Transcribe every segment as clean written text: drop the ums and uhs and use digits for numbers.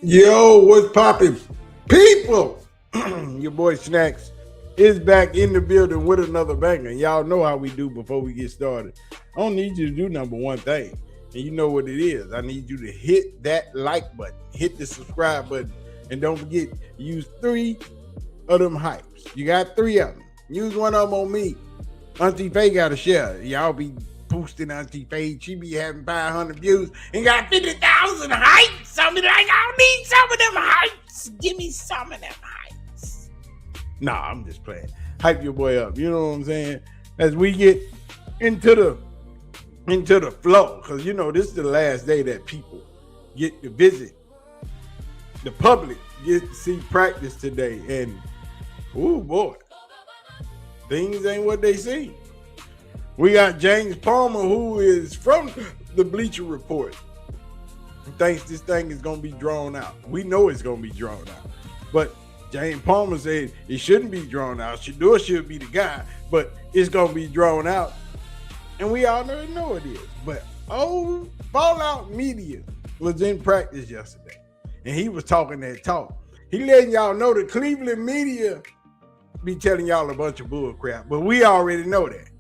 Yo, what's poppin'? People! Your boy Snacks is back in the building with another banger. Y'all know how we do before we get started. I don't need you to do number one thing. And you know what it is. I need you to hit that like button, hit the subscribe button, and don't forget, use 3 of them hypes. You got 3 of them. Use one of them on me. Auntie Faye got to share. Y'all be boosting Auntie Faye. She be having 500 views and got 50,000 hypes. I be like, I need some of them hypes. Give me some of them hypes. Nah, I'm just playing. Hype your boy up. You know what I'm saying? As we get into the flow, because you know this is the last day that people get to visit. The public get to see practice today, and oh boy, things ain't what they seem. We got James Palmer, who is from the Bleacher Report, who thinks this thing is going to be drawn out. We know it's going to be drawn out. But James Palmer said it shouldn't be drawn out. Shedeur should be the guy, but it's going to be drawn out. And we already know it is. But Fallout Media was in practice yesterday, and he was talking that talk. He letting y'all know the Cleveland media be telling y'all a bunch of bull crap, but we already know that.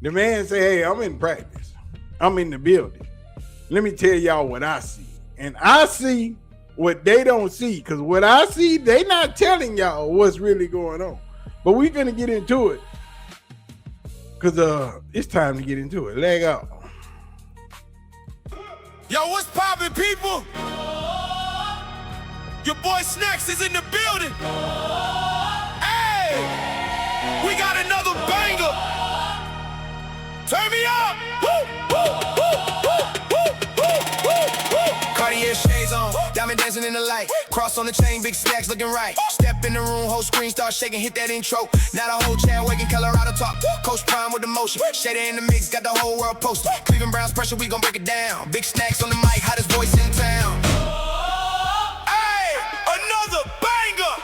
The man say, hey, I'm in practice. I'm in the building. Let me tell y'all what I see. And I see what they don't see, because what I see, they not telling y'all what's really going on. But we finna get into it, because it's time to get into it. Leg out. Yo, what's poppin', people? Your boy Snacks is in the building. Hey, we got another banger. Turn me up! Woo, woo, woo, woo, woo, woo, woo, woo. Cartier shades on, diamond dancing in the light. Cross on the chain, Bigsnackks looking right. Step in the room, whole screen start shaking, hit that intro. Now the whole chat waking, Colorado talk. Coachprime with the motion, Shedeur in the mix, got the whole world posted. Cleveland Browns pressure, we gon' break it down. Bigsnackks on the mic, hottest voice in town. Hey, another banger!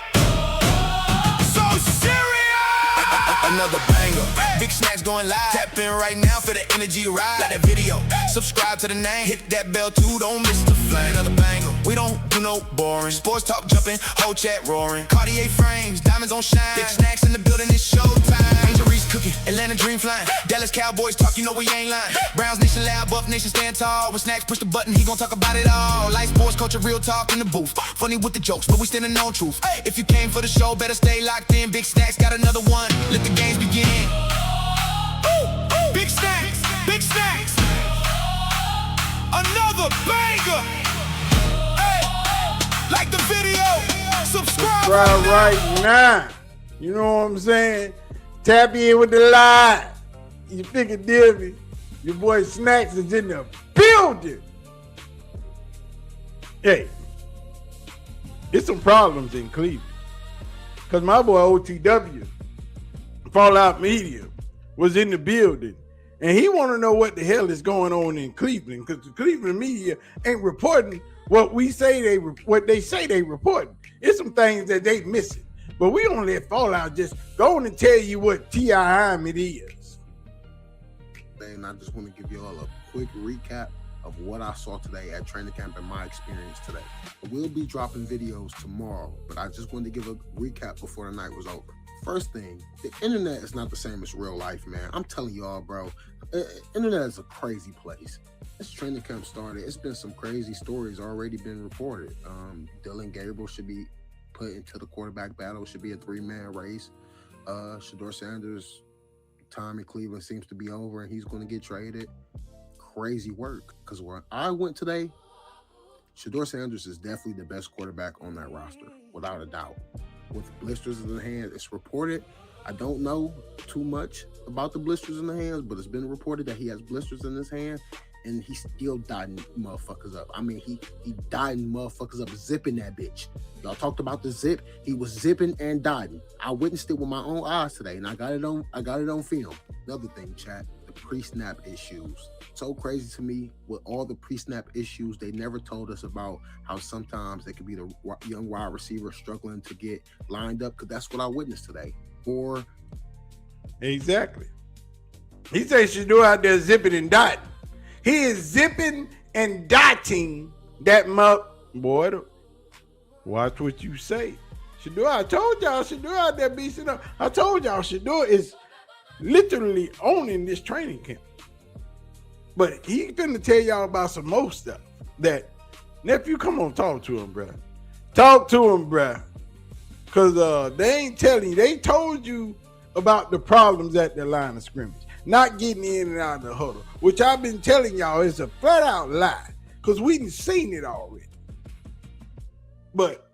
So serious! Another banger. Bigsnackks going live. Tap in right now for the energy ride. Like that video. Subscribe to the name. Hit that bell too. Don't miss the flame. Another banger. We don't do no boring. Sports talk jumping. Whole chat roaring. Cartier frames. Diamonds on shine. Bigsnackks in the building. It's showtime. Angel Reese cooking. Atlanta dream flying. Dallas Cowboys talk. You know we ain't lying. Browns nation loud. Buff nation stand tall. When Snacks push the button, he gon' talk about it all. Life, sports, culture, real talk in the booth. Funny with the jokes, but we standing on truth. If you came for the show, better stay locked in. Bigsnackks got another one. Let the games begin. Bigsnackks, Bigsnackks, another banger. Hey, like the video, subscribe right now. You know what I'm saying? Tap in with the live. You figure Divvy, your boy Snacks is in the building. Hey, there's some problems in Cleveland, because my boy OTW, Fallout Media, was in the building, and he want to know what the hell is going on in Cleveland, because the Cleveland media ain't reporting what they say they reporting. It's some things that they missing, but we don't let Fallout just go on and tell you what TIM it is. And I just want to give you all a quick recap of what I saw today at training camp and my experience today. We'll be dropping videos tomorrow, but I just wanted to give a recap before the night was over. First thing, the internet is not the same as real life, man. I'm telling y'all, bro, internet is a crazy place. This training camp started, it's been some crazy stories already been reported. Dylan Gabriel should be put into the quarterback battle. It should be a 3-man race. Shedeursanders' time in Cleveland seems to be over, and he's going to get traded. Crazy work, because when I went today, Shedeursanders is definitely the best quarterback on that roster, without a doubt. With blisters in the hands, it's reported. I don't know too much about the blisters in the hands, but it's been reported that he has blisters in his hand, and he's still dotting motherfuckers up. I mean, he dotting motherfuckers up, zipping that bitch. Y'all talked about the zip. He was zipping and dotting. I witnessed it with my own eyes today, and I got it on film. Another thing, chat, the pre-snap issues. So crazy to me with all the pre-snap issues. They never told us about how sometimes it could be the young wide receiver struggling to get lined up, because that's what I witnessed today. Or exactly. He says Shedeur out there zipping and dotting. He is zipping and dotting that boy. Watch what you say. Shedeur, I told y'all Shedeur out there beasting up. I told y'all Shedeur is literally owning this training camp. But he's gonna tell y'all about some more stuff that, nephew, come on, talk to him, bruh. Talk to him, bruh. Because they ain't telling you. They told you about the problems at the line of scrimmage. Not getting in and out of the huddle. Which I've been telling y'all is a flat out lie. Because we done seen it already. But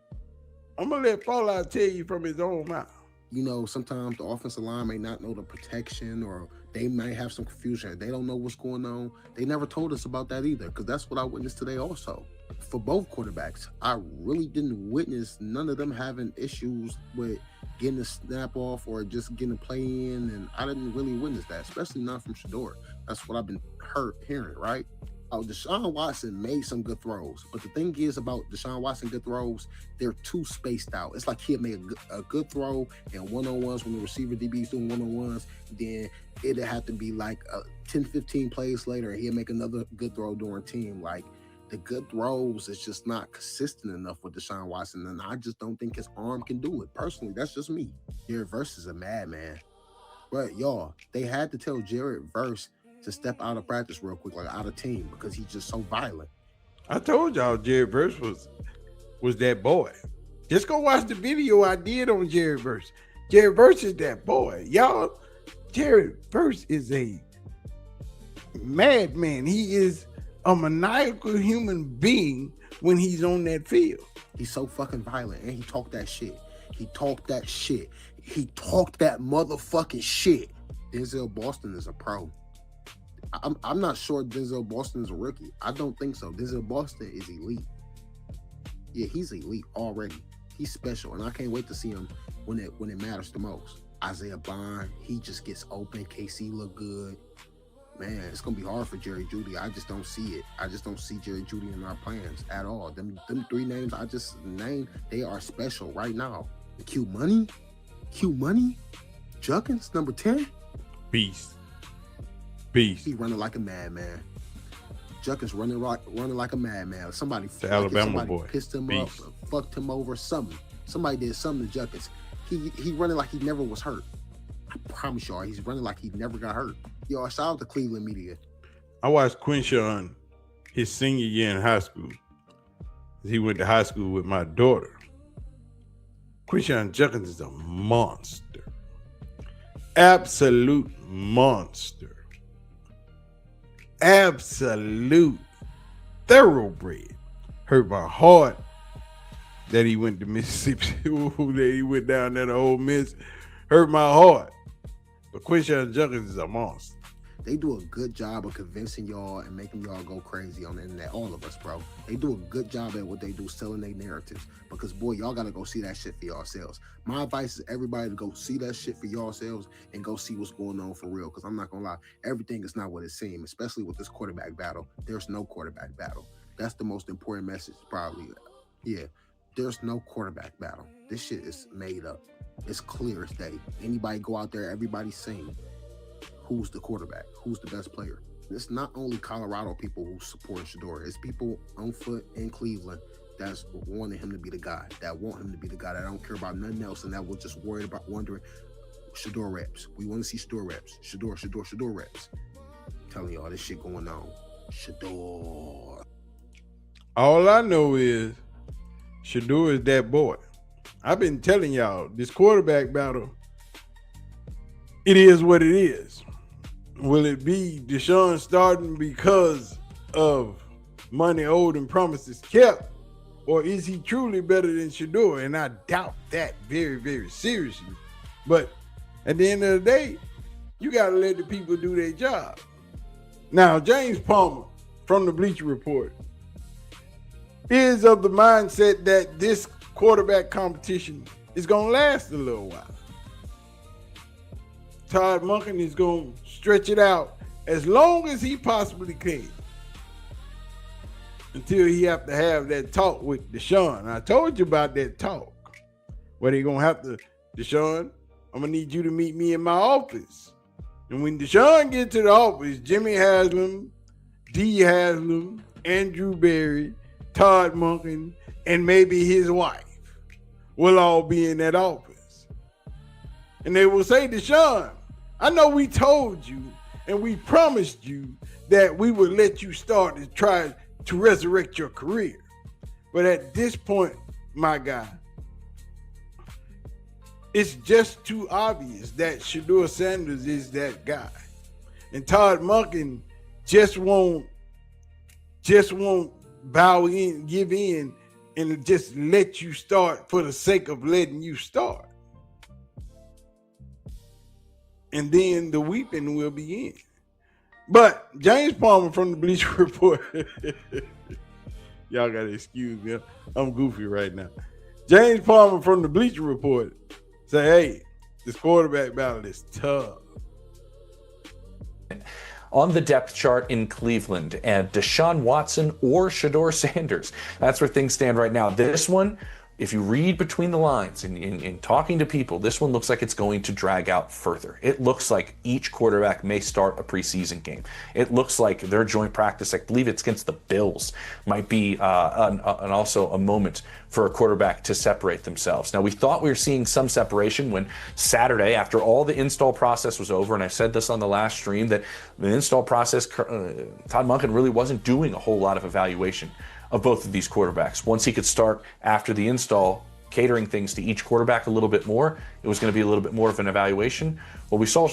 I'm going to let Fallout tell you from his own mouth. You know, sometimes the offensive line may not know the protection, or they might have some confusion. They don't know what's going on. They never told us about that either, because that's what I witnessed today also. For both quarterbacks, I really didn't witness none of them having issues with getting a snap off or just getting a play in, and I didn't really witness that, especially not from Shedeur. That's what I've been hearing, right? Deshaun Watson made some good throws, but the thing is about Deshaun Watson good throws, they're too spaced out. It's like he'll make a good throw and one-on-ones when the receiver DB's doing one-on-ones, then it'll have to be like 10, 15 plays later, and he'll make another good throw during team. Like, the good throws is just not consistent enough with Deshaun Watson, and I just don't think his arm can do it. Personally, that's just me. Jared Verse is a madman. But y'all, they had to tell Jared Verse to step out of practice real quick, like out of team, because he's just so violent. I told y'all Jared Verse was that boy. Just go watch the video I did on Jared Verse. Jared Verse is that boy. Y'all, Jared Verse is a madman. He is a maniacal human being when he's on that field. He's so fucking violent, and he talked that shit. He talked that shit. He talked that motherfucking shit. Denzel Boston is a pro. I'm not sure Denzel Boston is a rookie. I don't think so. Denzel Boston is elite. Yeah, he's elite already. He's special, and I can't wait to see him when it matters the most. Isaiah Bond, he just gets open. KC look good. Man, it's gonna be hard for Jerry Jeudy. I just don't see it. I just don't see Jerry Jeudy in our plans at all. Them three names I just named, they are special right now. Q Money, Juckins, number 10. Beast. He running like a madman. Juckins running like a madman. Somebody boy. Pissed him Beast. up, fucked him over, something. Somebody did something to Juckins. He running like he never was hurt. I promise y'all, he's running like he never got hurt. Y'all, shout out to Cleveland media. I watched Quinshawn his senior year in high school. He went to high school with my daughter. Quinshawn Juckins is a monster. Absolute monster. Absolute thoroughbred. Hurt my heart that he went to Mississippi, that he went down there to Ole Miss. Hurt my heart. But Quinshawn Juckins is a monster. They do a good job of convincing y'all and making y'all go crazy on the internet. All of us, bro. They do a good job at what they do, selling their narratives. Because, boy, y'all got to go see that shit for yourselves. My advice is everybody to go see that shit for yourselves and go see what's going on for real. Because I'm not going to lie, everything is not what it seems, especially with this quarterback battle. There's no quarterback battle. That's the most important message, probably. Yeah, there's no quarterback battle. This shit is made up. It's clear as day. Anybody go out there, everybody's seen who's the quarterback, who's the best player. It's not only Colorado people who support Shedeur. It's people on foot in Cleveland that's wanting him to be the guy, that want him to be the guy, that don't care about nothing else, and that will just worried about wondering, Shedeur reps. We want to see Shedeur reps. Shedeur reps. I'm telling y'all, this shit going on. Shedeur. All I know is Shedeur is that boy. I've been telling y'all, this quarterback battle, it is what it is. Will it be Deshaun starting because of money owed and promises kept? Or is he truly better than Shedeur? And I doubt that very, very seriously. But at the end of the day, you got to let the people do their job. Now, James Palmer from the Bleacher Report is of the mindset that this quarterback competition is going to last a little while. Todd Monken is going to stretch it out as long as he possibly can until he have to have that talk with Deshaun. I told you about that talk where they're going to have to, Deshaun, I'm going to need you to meet me in my office. And when Deshaun gets to the office, Jimmy Haslam, Dee Haslam, Andrew Berry, Todd Monken, and maybe his wife will all be in that offense. And they will say, Deshaun, I know we told you and we promised you that we would let you start to try to resurrect your career. But at this point, my guy, it's just too obvious that Shedeur Sanders is that guy. And Todd Monken just won't bow in, give in, and just let you start for the sake of letting you start. And then the weeping will begin. But James Palmer from the Bleacher Report, y'all got to excuse me, I'm goofy right now. James Palmer from the Bleacher Report say, hey, this quarterback battle is tough. On the depth chart in Cleveland, and Deshaun Watson or Shedeur Sanders. That's where things stand right now. This one, if you read between the lines in talking to people, this one looks like it's going to drag out further. It looks like each quarterback may start a preseason game. It looks like their joint practice, I believe it's against the Bills, might be also a moment for a quarterback to separate themselves. Now, we thought we were seeing some separation when Saturday, after all the install process was over, and I said this on the last stream, that the install process, Todd Monken really wasn't doing a whole lot of evaluation of both of these quarterbacks. Once he could start after the install, catering things to each quarterback a little bit more, it was going to be a little bit more of an evaluation. Well, we saw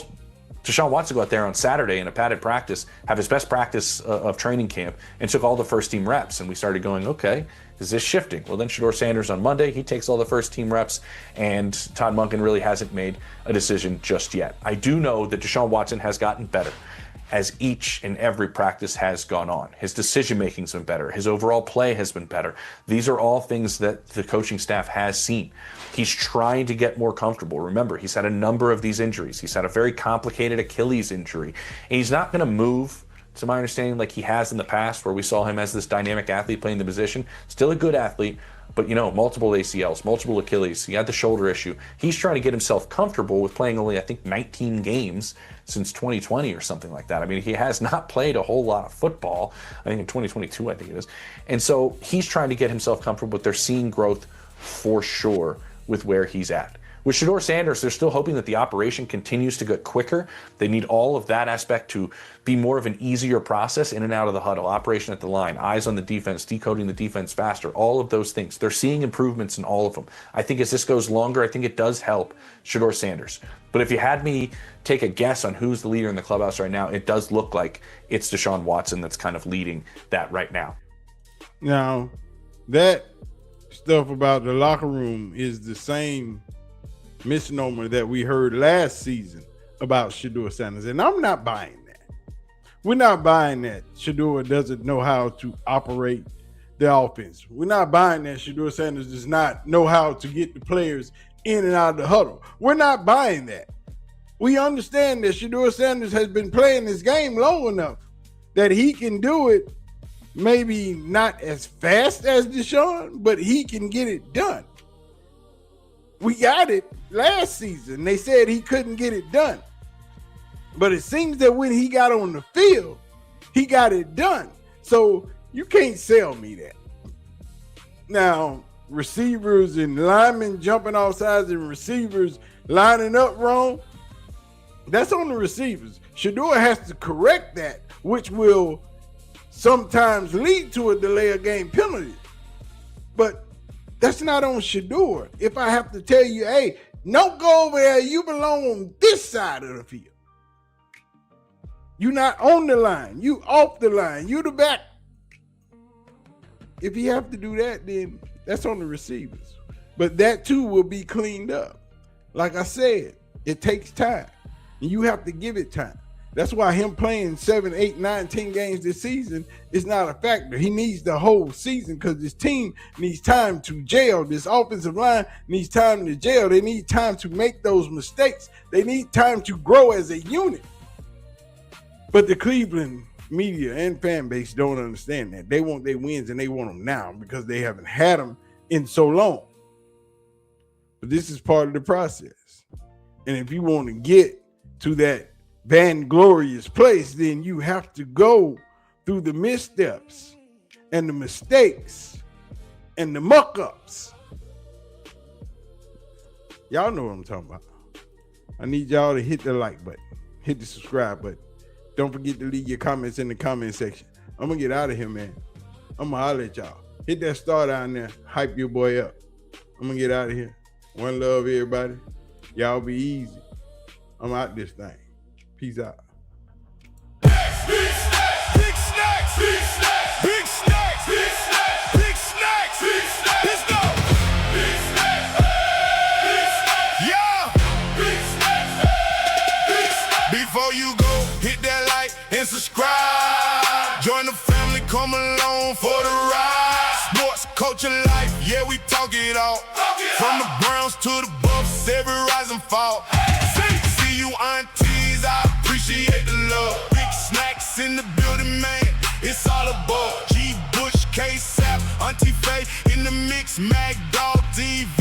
Deshaun Watson go out there on Saturday in a padded practice, have his best practice of training camp, and took all the first team reps. And we started going, okay, is this shifting? Well, then Shedeur Sanders on Monday, he takes all the first team reps, and Todd Monken really hasn't made a decision just yet. I do know that Deshaun Watson has gotten better as each and every practice has gone on. His decision-making's been better. His overall play has been better. These are all things that the coaching staff has seen. He's trying to get more comfortable. Remember, he's had a number of these injuries. He's had a very complicated Achilles injury. And he's not going to move, to my understanding, like he has in the past, where we saw him as this dynamic athlete playing the position. Still a good athlete, but, multiple ACLs, multiple Achilles. He had the shoulder issue. He's trying to get himself comfortable with playing only, I think, 19 games since 2020 or something like that. I mean, he has not played a whole lot of football. I think in 2022, I think it is. And so he's trying to get himself comfortable, but they're seeing growth for sure with where he's at. With Shedeur Sanders, they're still hoping that the operation continues to get quicker. They need all of that aspect to be more of an easier process in and out of the huddle, operation at the line, eyes on the defense, decoding the defense faster, all of those things. They're seeing improvements in all of them. I think as this goes longer, I think it does help Shedeur Sanders. But if you had me take a guess on who's the leader in the clubhouse right now, it does look like it's Deshaun Watson that's kind of leading that right now. Now, that stuff about the locker room is the same misnomer that we heard last season about Shedeur Sanders, and I'm not buying that. We're not buying that Shedeur doesn't know how to operate the offense. We're not buying that Shedeur Sanders does not know how to get the players in and out of the huddle. We're not buying that. We understand that Shedeur Sanders has been playing this game long enough that he can do it, maybe not as fast as Deshaun, but he can get it done. We got it last season. They said he couldn't get it done. But it seems that when he got on the field, he got it done. So you can't sell me that. Now, receivers and linemen jumping off sides and receivers lining up wrong, that's on the receivers. Shedeur has to correct that, which will sometimes lead to a delay of game penalty. But that's not on Shedeur. If I have to tell you, hey, don't go over there, you belong on this side of the field. You're not on the line. You off the line. You the back. If you have to do that, then that's on the receivers. But that too will be cleaned up. Like I said, it takes time. And you have to give it time. That's why him playing 7, 8, 9, 10 games this season is not a factor. He needs the whole season because this team needs time to gel. This offensive line needs time to gel. They need time to make those mistakes. They need time to grow as a unit. But the Cleveland media and fan base don't understand that. They want their wins and they want them now because they haven't had them in so long. But this is part of the process. And if you want to get to that vainglorious place, then you have to go through the missteps and the mistakes and the muck-ups. Y'all know what I'm talking about. I need y'all to hit the like button, hit the subscribe button. Don't forget to leave your comments in the comment section. I'm gonna get out of here, man. I'm gonna holler at y'all. Hit that star down there. Hype your boy up. I'm gonna get out of here. One love, everybody. Y'all be easy. I'm out this thing. Peace out. Big snacks, big snacks, big snacks, big snacks, big snacks, big snacks, big snacks. Let's go. Big snacks, big snacks, yeah. Big snacks, big snacks. Before you go, hit that like and subscribe. Join the family, come along for the ride. Sports, culture, life, yeah, we talk it all. From the Browns to the Buffs, every rise and fall. See you aunties, I appreciate the love. Big snacks in the building, man, it's all aboard. G. Bush, K-Sap, Auntie Faye in the mix, Mag Dog, TV.